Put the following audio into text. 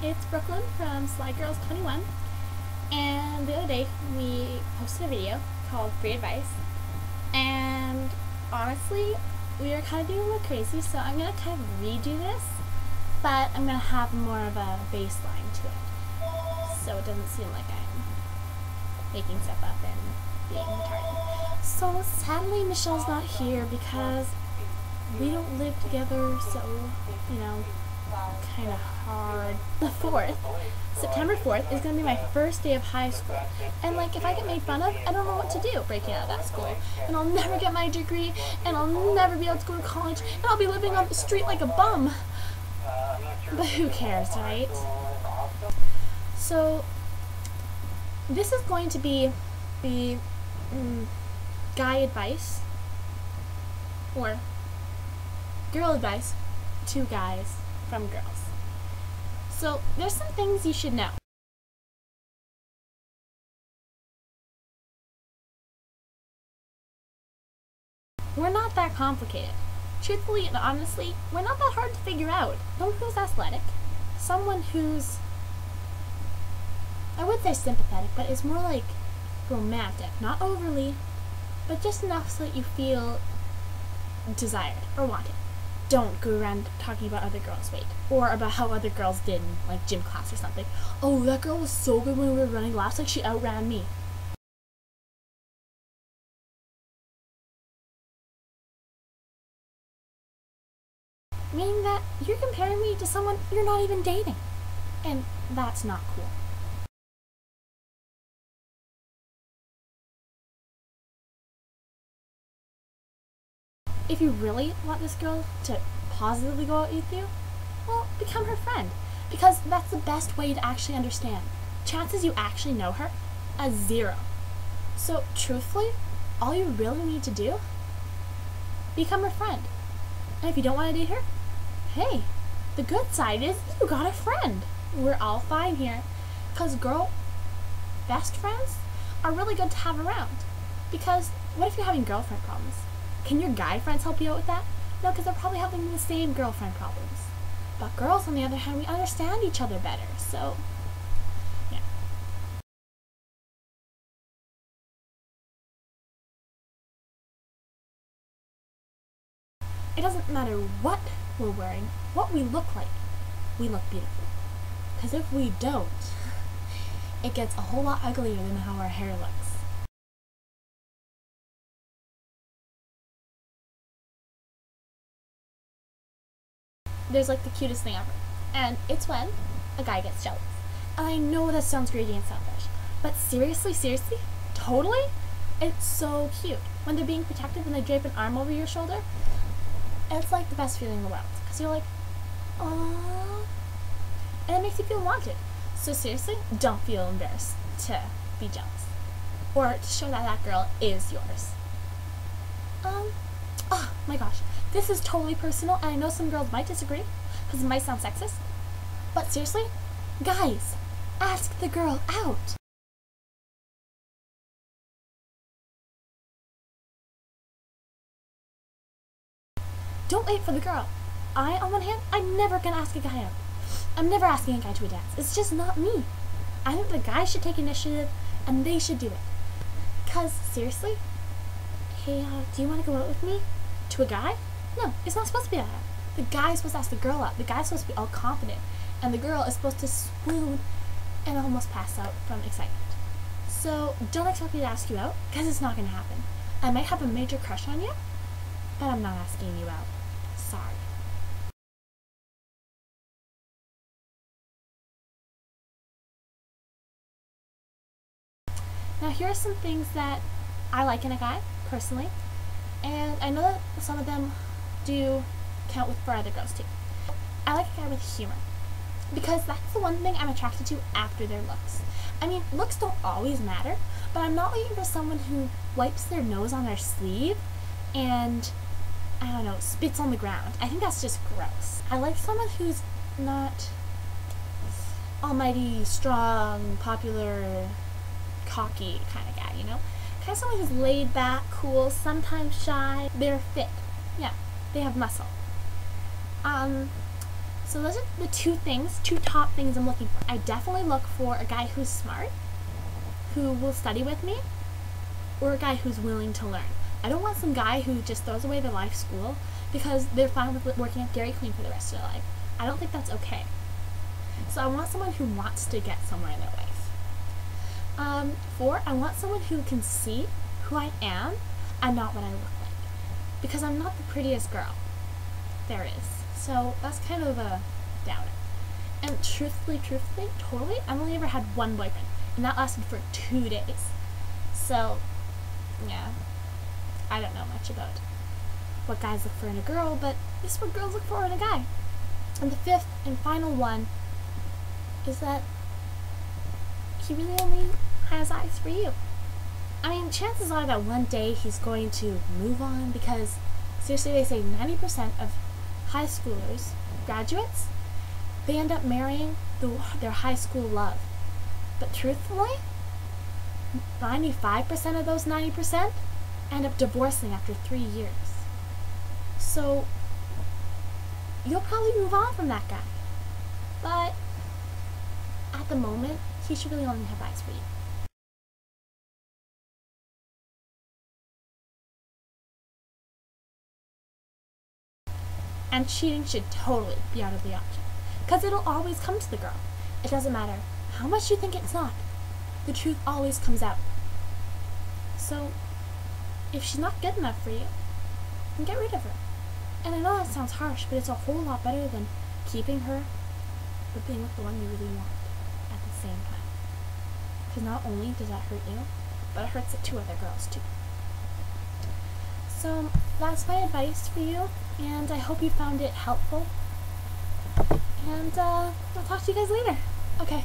It's Brooklyn from Sly Girls 21, and the other day we posted a video called Free Advice, and honestly, we were kind of being a little crazy, so I'm going to kind of redo this, but I'm going to have more of a baseline to it, so it doesn't seem like I'm making stuff up and being retarded. So sadly, Michelle's not here because we don't live together, so, kind of hard. The 4th, September 4th, is going to be my first day of high school. And, if I get made fun of, I don't know what to do breaking out of that school. And I'll never get my degree, and I'll never be able to go to college, and I'll be living on the street like a bum. But who cares, right? So, this is going to be the guy advice, or girl advice to guys from girls. So there's some things you should know. We're not that complicated. Truthfully and honestly, we're not that hard to figure out. Someone who's athletic, someone who's, I would say sympathetic, but it's more like romantic, not overly, but just enough so that you feel desired or wanted. Don't go around talking about other girls' weight or about how other girls did in gym class or something. Oh, that girl was so good when we were running laps, she outran me. Meaning that you're comparing me to someone you're not even dating. And that's not cool. If you really want this girl to positively go out with you, well, become her friend. Because that's the best way to actually understand. Chances you actually know her, a 0. So, truthfully, all you really need to do, become her friend. And if you don't want to date her, hey, the good side is you got a friend. We're all fine here. Because girl best friends are really good to have around. Because what if you're having girlfriend problems? Can your guy friends help you out with that? No, because they're probably having the same girlfriend problems. But girls, on the other hand, we understand each other better, so, yeah. It doesn't matter what we're wearing, what we look like, we look beautiful. Because if we don't, it gets a whole lot uglier than how our hair looks. There's the cutest thing ever, and it's when a guy gets jealous. And I know that sounds greedy and selfish, but seriously, totally, it's so cute. When they're being protected, when they drape an arm over your shoulder, it's the best feeling in the world, because you're aww, and it makes you feel wanted. So seriously, don't feel embarrassed to be jealous, or to show that that girl is yours. Oh my gosh, this is totally personal, and I know some girls might disagree, because it might sound sexist, but seriously, guys, ask the girl out. Don't wait for the girl. On one hand, I'm never gonna ask a guy out. I'm never asking a guy to a dance. It's just not me. I think the guy should take initiative, and they should do it. Because, seriously, hey, do you want to go out with me? To a guy? No, it's not supposed to be that. The guy is supposed to ask the girl out. The guy's supposed to be all confident, and the girl is supposed to swoon and almost pass out from excitement. So don't expect me to ask you out, because it's not going to happen. I might have a major crush on you, but I'm not asking you out. Sorry. Now here are some things that I like in a guy, personally, and I know that some of them do count for other girls too. I like a guy with humor, because that's the one thing I'm attracted to after their looks. I mean, looks don't always matter, but I'm not looking for someone who wipes their nose on their sleeve and, I don't know, spits on the ground. I think that's just gross. I like someone who's not almighty, strong, popular, cocky kind of guy, Kind of someone who's laid back, cool, sometimes shy. They're fit. Yeah, they have muscle. So those are the two top things I'm looking for. I definitely look for a guy who's smart, who will study with me, or a guy who's willing to learn. I don't want some guy who just throws away their life school because they're fine with working at Dairy Queen for the rest of their life. I don't think that's okay. So I want someone who wants to get somewhere in their life. 4, I want someone who can see who I am and not what I look like. Because I'm not the prettiest girl there is. So that's kind of a downer. And truthfully, totally, I've only ever had one boyfriend. And that lasted for 2 days. So, yeah. I don't know much about what guys look for in a girl, but this is what girls look for in a guy. And the 5th and final one is that he really only has eyes for you. I mean, chances are that one day he's going to move on because, seriously, they say 90% of high schoolers, graduates, they end up marrying their high school love. But truthfully, 95% of those 90% end up divorcing after 3 years. So, you'll probably move on from that guy. But, at the moment, he should really only have eyes for you. And cheating should totally be out of the option. Because it'll always come to the girl. It doesn't matter how much you think it's not. The truth always comes out. So, if she's not good enough for you, then get rid of her. And I know that sounds harsh, but it's a whole lot better than keeping her but being with the one you really want at the same time. Because not only does that hurt you, but it hurts the 2 other girls too. So that's my advice for you, and I hope you found it helpful. And I'll talk to you guys later. Okay.